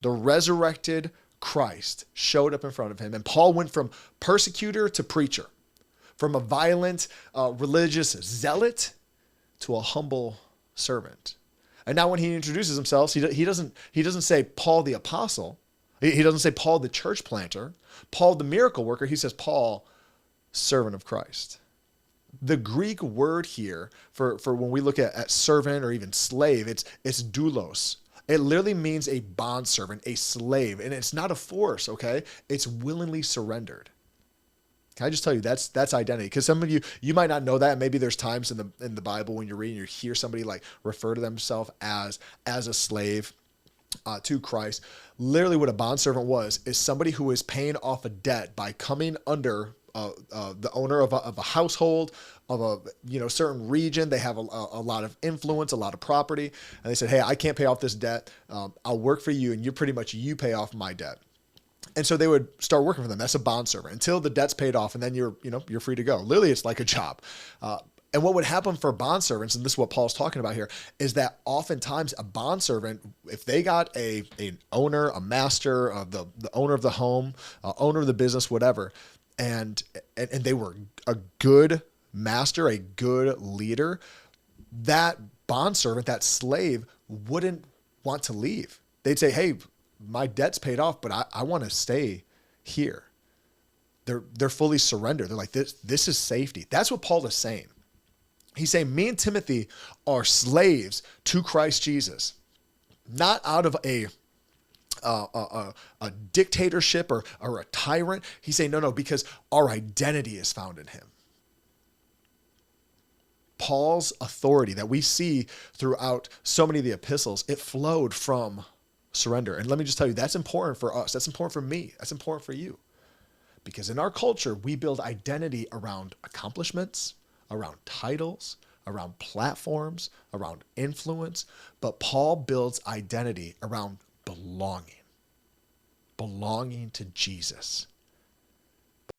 The resurrected Christ showed up in front of him, and Paul went from persecutor to preacher, from a violent religious zealot to a humble servant. And now when he introduces himself, he doesn't say Paul the apostle. He doesn't say Paul the church planter, Paul the miracle worker. He says Paul, servant of Christ. The Greek word here for when we look at servant or even slave, it's doulos. It literally means a bondservant, a slave, and it's not a force, okay? It's willingly surrendered. Can I just tell you that's identity? Because some of you might not know that. Maybe there's times in the Bible when you're reading, you hear somebody like refer to themselves as a slave to Christ. Literally, what a bondservant was is somebody who is paying off a debt by coming under the owner of a household, of a certain region. They have a lot of influence, a lot of property, and they said, "Hey, I can't pay off this debt. I'll work for you, and you pay off my debt." And so they would start working for them. That's a bondservant until the debt's paid off, and then you're free to go. Literally, it's like a job. And what would happen for bondservants, and this is what Paul's talking about here, is that oftentimes a bondservant, if they got an owner, a master, the owner of the home, owner of the business, whatever, and they were a good master, a good leader, that bondservant, that slave, wouldn't want to leave. They'd say, "Hey, my debt's paid off, but I want to stay here." They're fully surrendered. They're like, this is safety. That's what Paul is saying. He's saying, me and Timothy are slaves to Christ Jesus, not out of a dictatorship or a tyrant. He's saying, no, because our identity is found in him. Paul's authority that we see throughout so many of the epistles, it flowed from surrender. And let me just tell you, that's important for us. That's important for me. That's important for you. Because in our culture, we build identity around accomplishments, around titles, around platforms, around influence. But Paul builds identity around belonging to Jesus.